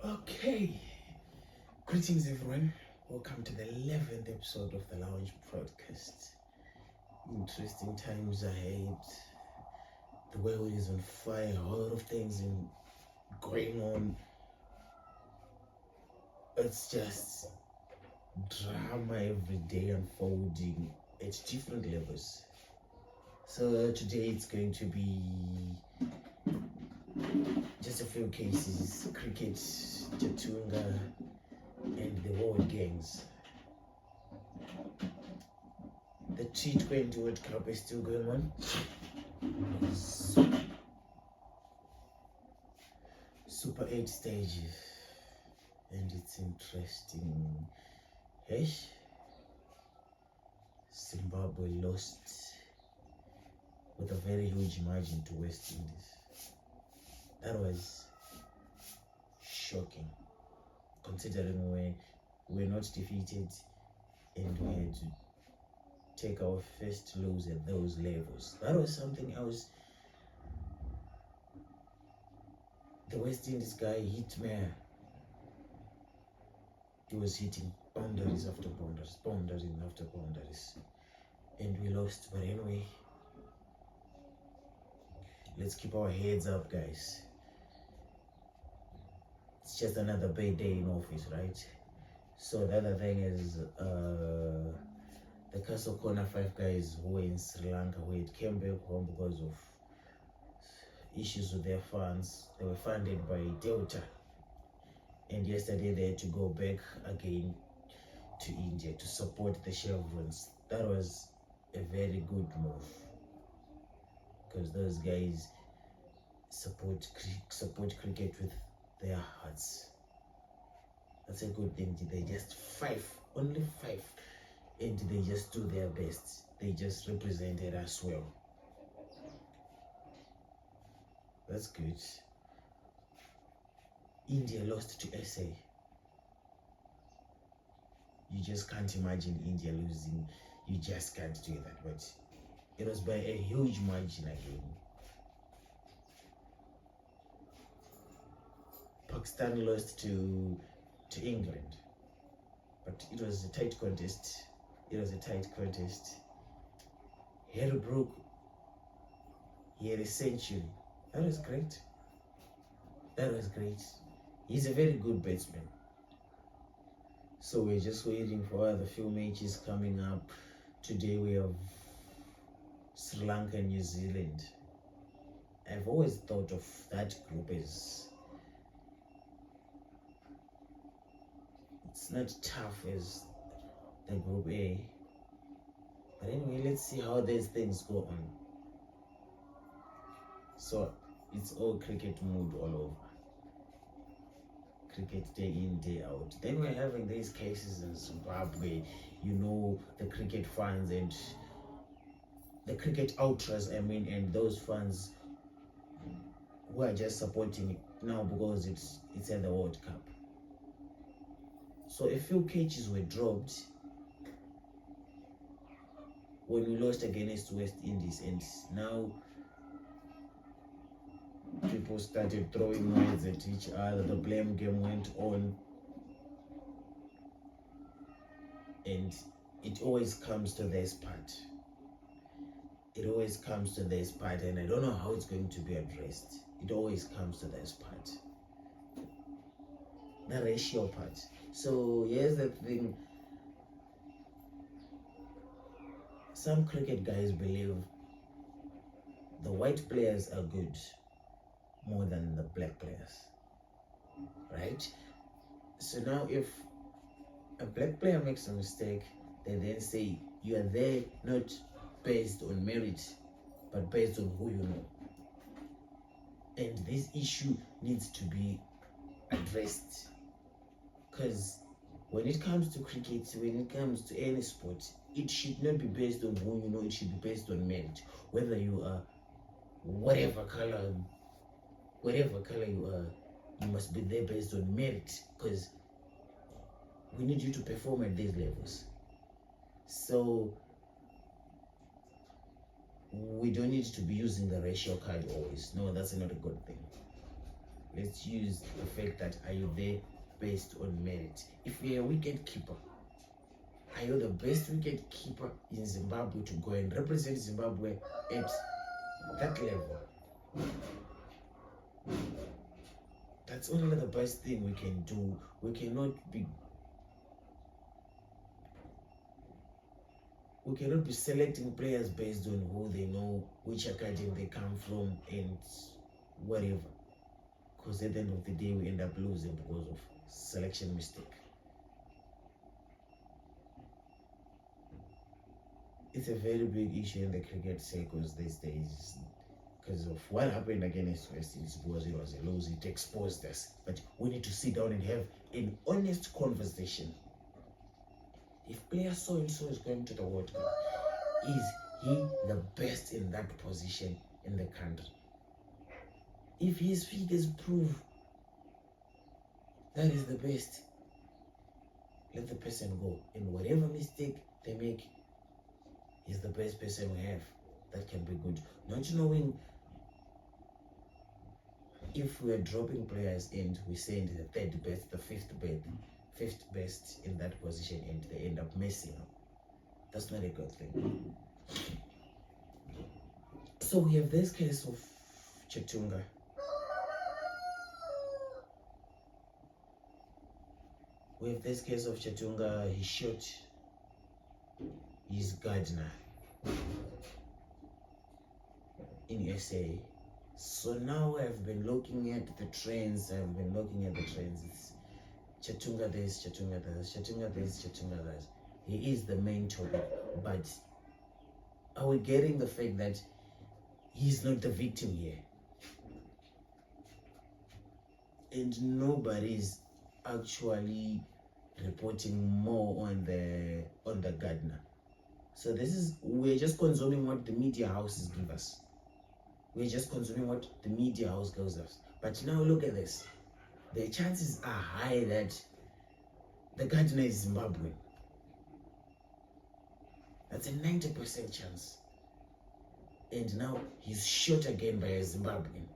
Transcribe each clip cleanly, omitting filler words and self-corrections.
Okay, greetings everyone. Welcome to the 11th episode of the Lounge Podcast. Interesting times ahead. The world is on fire. A lot of things going on. It's just drama every day unfolding at different levels. So today it's going to be just a few cases: cricket, chatunga, and the world gangs. The T20 World Cup is still going on. Super 8 stages, and it's interesting. Hey, Zimbabwe lost with a very huge margin to West Indies. That was shocking, considering we're not defeated and we had to take our first loss at those levels. That was something else. The West Indies guy hit me. He was hitting boundaries after boundaries, boundaries after boundaries, and we lost. But anyway, let's keep our heads up, guys. It's just another bad day in office, right? So the other thing is the Castle Corner 5 guys who were in Sri Lanka, who had came back home because of issues with their funds. They were funded by Delta, and yesterday they had to go back again to India to support the Chevrons. That was a very good move, because those guys support cricket with their hearts. That's a good thing. They just only five, and they just do their best. They just represented us well. That's good. India lost to SA. You just can't imagine India losing. You just can't do that. But it was by a huge margin again. Pakistan lost to England, but it was a tight contest. Harry Brook, he had a century. That was great. He's a very good batsman. So we're just waiting for the few matches coming up. Today we have Sri Lanka and New Zealand. I've always thought of that group as it's not tough as the Group A. But anyway, let's see how these things go on. So it's all cricket mood all over. Cricket day in, day out. Then we're having these cases in Zimbabwe. The cricket fans and the cricket ultras, and those fans who are just supporting it now because it's at the World Cup. So a few catches were dropped when we lost against West Indies, and now people started throwing words at each other. The blame game went on, and it always comes to this part. And I don't know how it's going to be addressed. It always comes to this part, the ratio part. So here's the thing. Some cricket guys believe the white players are good more than the black players, right? So now if a black player makes a mistake, they then say you are there not based on merit, but based on who you know. And this issue needs to be addressed, because when it comes to cricket, when it comes to any sport, it should not be based on who you know. It should be based on merit. Whether you are whatever color you are, you must be there based on merit, because we need you to perform at these levels. So we don't need to be using the racial card always. No, that's not a good thing. let's use the fact that are you there based on merit? If you're a wicket keeper, are you the best wicket keeper in Zimbabwe to go and represent Zimbabwe at that level? That's only the best thing we can do. We cannot be selecting players based on who they know, which academy they come from, and whatever. Because at the end of the day, we end up losing because of selection mistake. It's a very big issue in the cricket circles these days because of what happened against West Indies. It was a loss. It exposed us. But we need to sit down and have an honest conversation. If player so and so is going to the World Cup, is he the best in that position in the country? If his figures prove that is the best, let the person go. And whatever mistake they make, is the best person we have that can be good. Not knowing if we're dropping players and we send the third best, the fifth best in that position, and they end up messing up. That's not a good thing. So we have this case of Chatunga. He shot his gardener in SA. So now I've been looking at the trends. It's Chatunga this, Chatunga this, Chatunga this, Chatunga that. He is the main topic, but are we getting the fact that he's not the victim here? And nobody's actually reporting more on the gardener. So we're just consuming what the media houses give us. We're just consuming what the media house gives us. But now look at this. The chances are high that the gardener is Zimbabwean. That's a 90% chance. And now he's shot again by a Zimbabwean.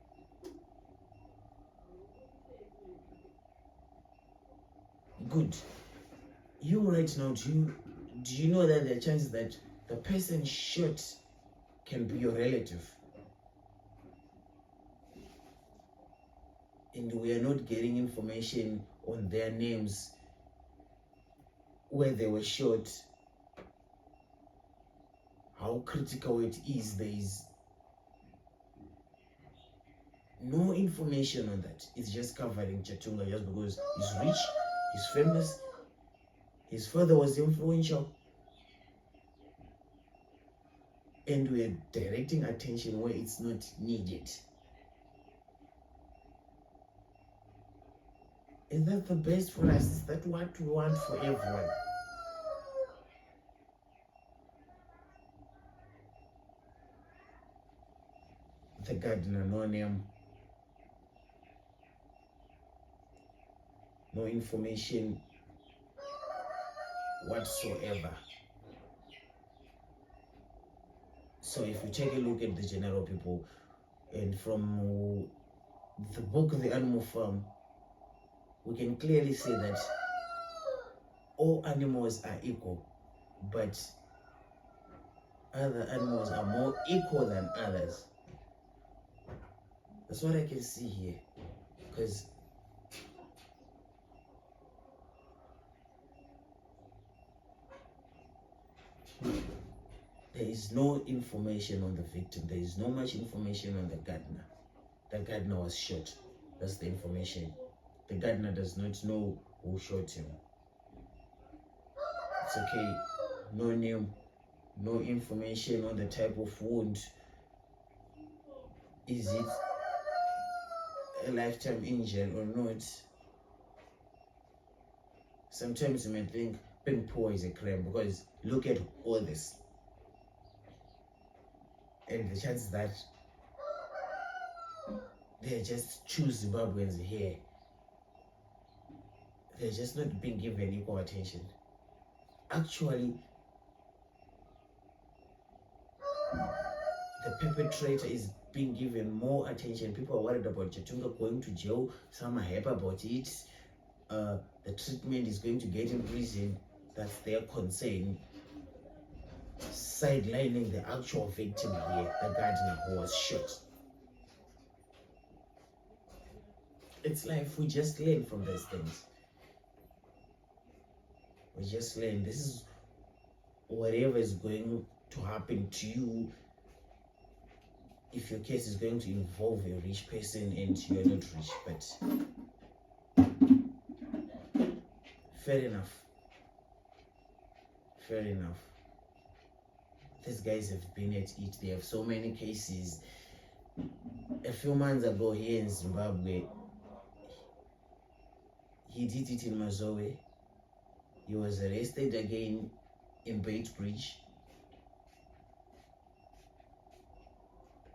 Good. You right now, do you know that there are chances that the person shot can be your relative? And we are not getting information on their names, where they were shot, how critical it is. There is no information on that. It's just covering Chatunga just because he's rich, he's famous, his father was influential, and we are directing attention where it's not needed. Is that the best for us? Is that what we want for everyone? The gardener, no name, no information whatsoever. So if you take a look at the general people, and from the book The Animal Farm, we can clearly say that all animals are equal, but other animals are more equal than others. That's what I can see here, because there is no information on the victim. There is no much information on the gardener. The gardener was shot. That's the information. The gardener does not know who shot him. It's okay. No name, no information on the type of wound. Is it a lifetime injury or not? Sometimes you may think being poor is a crime, because look at all this. And the chances that they just choose Zimbabweans here, they're just not being given equal attention. Actually, the perpetrator is being given more attention. People are worried about Chatunga going to jail. Some are happy about it. The treatment is going to get in prison. That's their concern. Sidelining the actual victim here, the gardener who was shot. It's life. We just learn from these things. We just learn. This is whatever is going to happen to you. If your case is going to involve a rich person and you're not rich, but fair enough. Fair enough. These guys have been at it. They have so many cases. A few months ago here in Zimbabwe, he did it in Mazoe. He was arrested again in Baitbridge.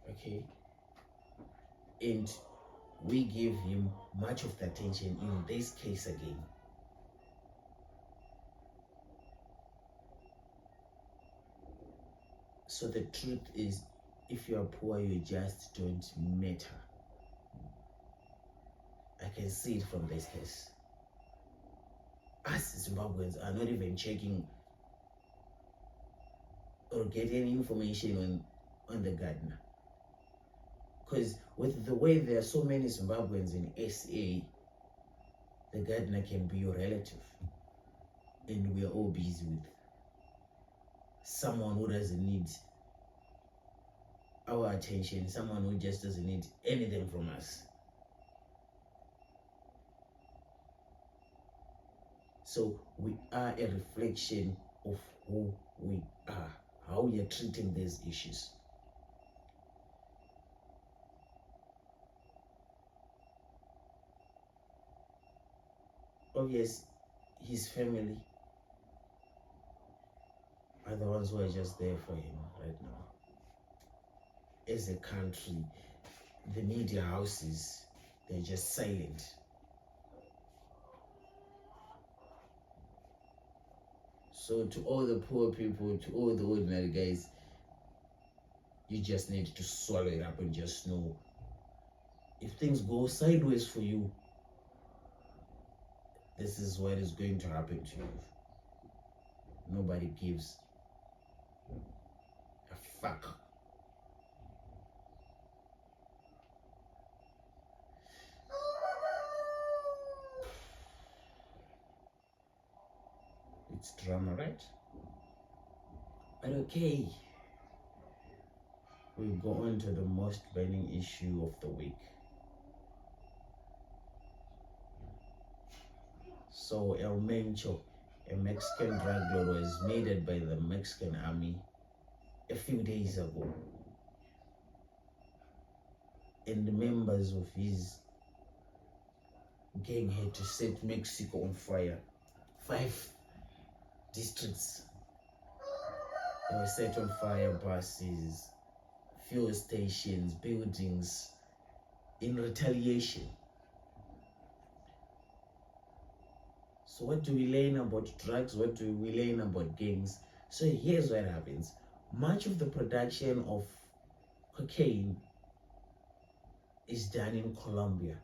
Okay. And we gave him much of the attention in this case again. So the truth is, if you are poor, you just don't matter. I can see it from this case. Us Zimbabweans are not even checking or getting any information on the gardener. Because with the way there are so many Zimbabweans in SA, the gardener can be your relative. And we are all busy with someone who doesn't need our attention, someone who just doesn't need anything from us. So we are a reflection of who we are, how we are treating these issues. Obviously, his family are the ones who are just there for him right now. As a country, the media houses, they're just silent. So to all the poor people, to all the ordinary guys, you just need to swallow it up and just know, if things go sideways for you, this is what is going to happen to you. Nobody gives a fuck. It's drama, right? But okay, we'll go on to the most burning issue of the week. So El Mencho, a Mexican drug lord, was murdered by the Mexican army a few days ago. And the members of his gang had to set Mexico on fire. 5 districts, they were set on fire: buses, fuel stations, buildings, in retaliation. So what do we learn about drugs? What do we learn about gangs? So here's what happens. Much of the production of cocaine is done in Colombia.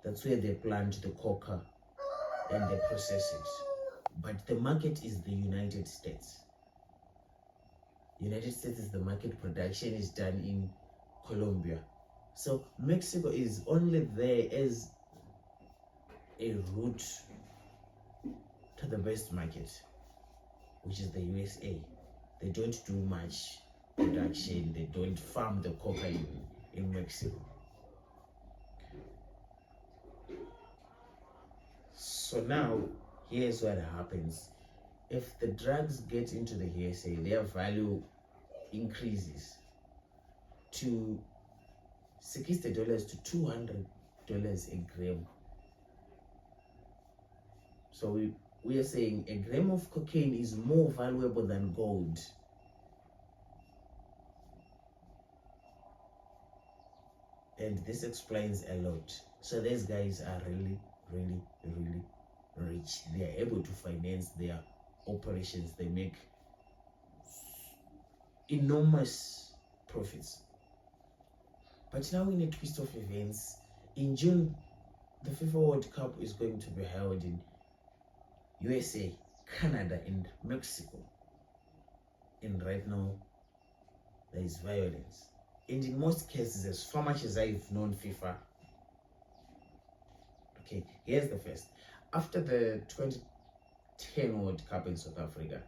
That's where they plant the coca and they process it. But the market is the United States. United States is the market. Production is done in Colombia. So Mexico is only there as a route to the best market, which is the USA. They don't do much production. They don't farm the cocaine in Mexico. So now, here's what happens. If the drugs get into the USA, their value increases to $60 to $200 a gram. So we are saying a gram of cocaine is more valuable than gold. And this explains a lot. So these guys are really, really, really rich. They are able to finance their operations. They make enormous profits. But now, in a twist of events, in June, the FIFA World Cup is going to be held in USA, Canada, and Mexico. And right now, there is violence. And in most cases, as far much as I've known FIFA, okay, here's the first. After the 2010 World Cup in South Africa,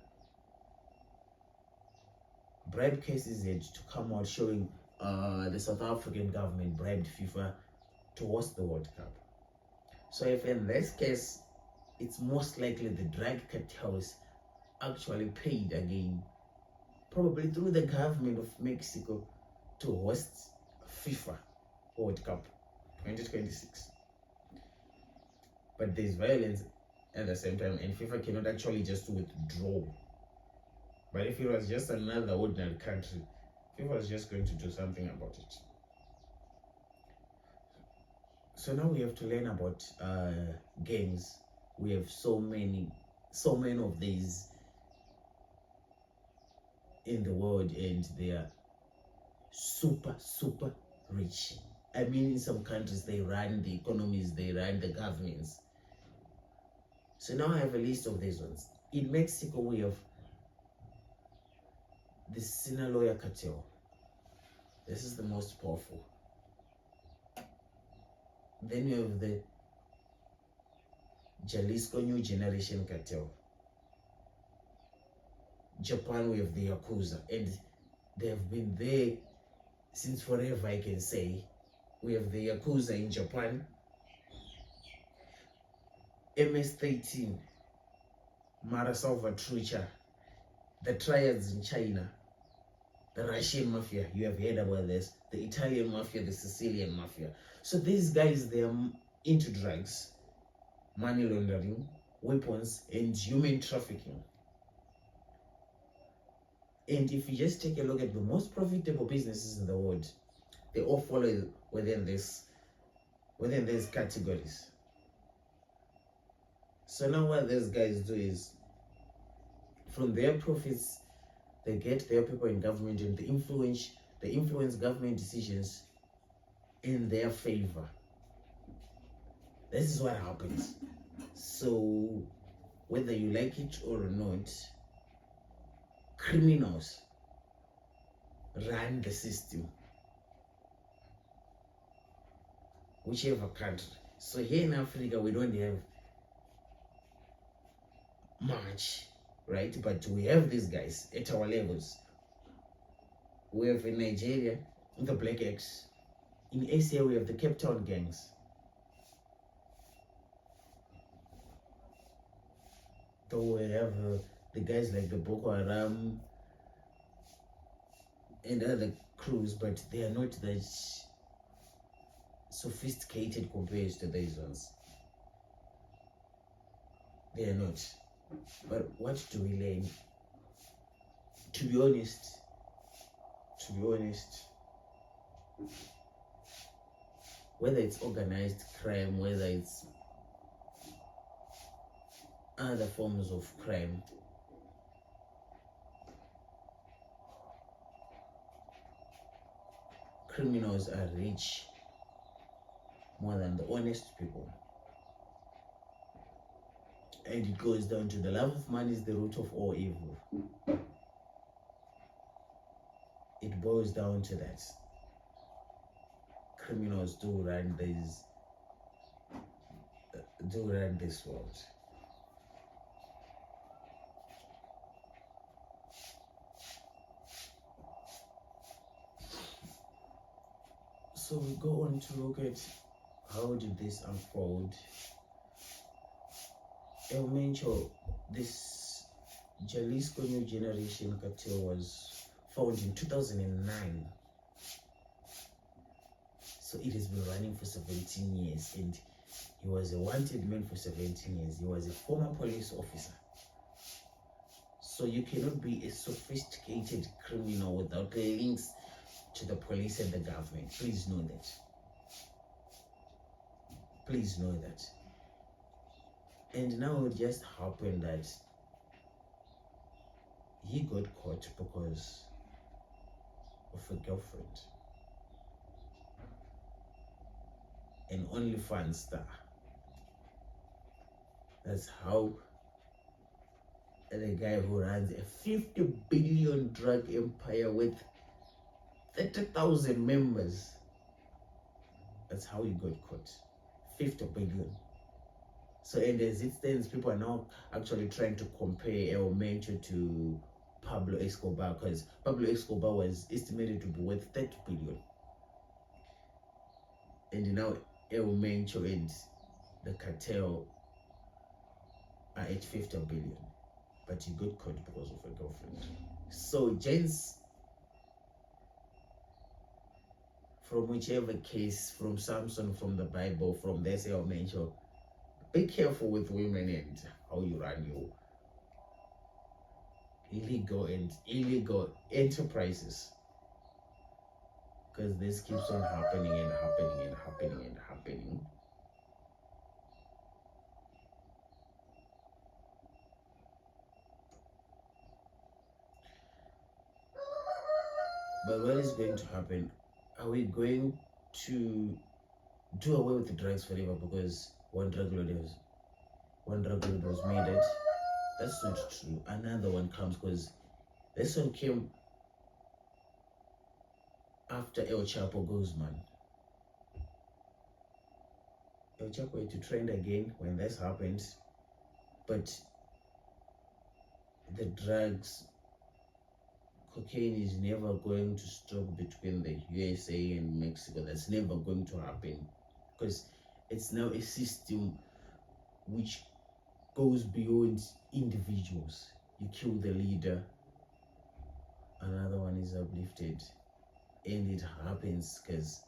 bribe cases had to come out showing the South African government bribed FIFA to host the World Cup. So if in this case, it's most likely the drug cartels actually paid again, probably through the government of Mexico, to host FIFA World Cup 2026. But there's violence at the same time, and FIFA cannot actually just withdraw. But if it was just another ordinary country, FIFA is just going to do something about it. So now we have to learn about games. We have so many of these in the world, and they are super rich. I mean, in some countries they run the economies, they run the governments. So now I have a list of these ones. In Mexico, we have the Sinaloa cartel. This is the most powerful. Then you have the Jalisco New Generation cartel. Japan, we have the Yakuza, and they have been there since forever, I can say. We have the Yakuza in Japan, MS-13, Mara Salvatrucha, the Triads in China, the Russian mafia, you have heard about this, the Italian mafia, the Sicilian mafia. So these guys, they are into drugs, money laundering, weapons, and human trafficking. And if you just take a look at the most profitable businesses in the world, they all follow within these categories. So now what these guys do is, from their profits, they get their people in government, and they influence government decisions in their favor. This is what happens. So whether you like it or not, criminals run the system, whichever country. So here in Africa, we don't have much, right? But we have these guys at our levels. We have in Nigeria the Black X. In Asia, we have the Cape Town gangs. Though we have the guys like the Boko Haram and other crews, but they are not that sophisticated compared to these ones. They are not. But what do we learn? To be honest, whether it's organized crime, whether it's other forms of crime, criminals are rich more than the honest people. And it goes down to the love of money is the root of all evil. It boils down to that. Criminals do run this world. So we go on to look at how did this unfold. El Mencho, this Jalisco New Generation cartel was found in 2009. So it has been running for 17 years, and he was a wanted man for 17 years. He was a former police officer. So you cannot be a sophisticated criminal without links to the police and the government. Please know that. Please know that. And now it just happened that he got caught because of a girlfriend, an OnlyFans star. That's how the guy who runs a 50 billion drug empire with 30,000 members, that's how he got caught. 50 billion. So, and as it stands, people are now actually trying to compare El Mencho to Pablo Escobar, because Pablo Escobar was estimated to be worth 30 billion. And now El Mencho and the cartel are at 50 billion. But he got caught because of a girlfriend. So, gents, from whichever case, from Samson, from the Bible, from this El Mencho, be careful with women and how you run your illegal and illegal enterprises, because this keeps on happening and happening and happening and happening. But what is going to happen? Are we going to do away with the drugs forever because one drug lord was made it? That's not true. Another one comes, because this one came after El Chapo Guzman. El Chapo had to trend again when this happened, but the drugs, cocaine is never going to stop between the USA and Mexico. That's never going to happen, because it's now a system which goes beyond individuals. You kill the leader, another one is uplifted, and it happens because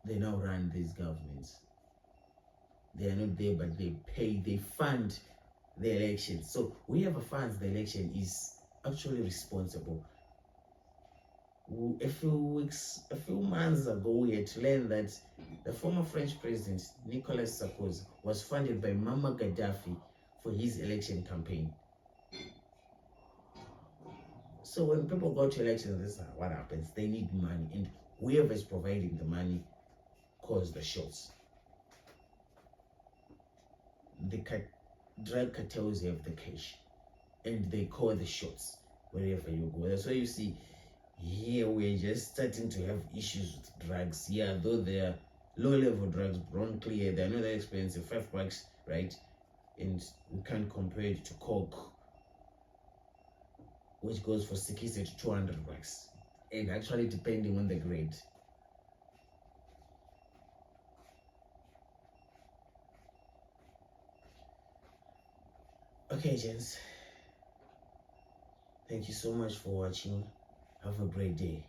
they now run these governments. They are not there, but they fund the elections. So whoever funds the election is actually responsible. A few months ago, we had to learn that the former French president, Nicolas Sarkozy, was funded by Muammar Gaddafi for his election campaign. So when people go to elections, this is what happens. They need money, and whoever is providing the money calls the shots. The drug cartels have the cash, and they call the shots wherever you go. That's why you see here we're just starting to have issues with drugs. Yeah, though they're low-level drugs, brown clear, they're not that expensive, $5, right? And we can't compare it to coke, which goes for 60 to $200, and actually depending on the grade. Okay, gents, thank you so much for watching. Have a great day.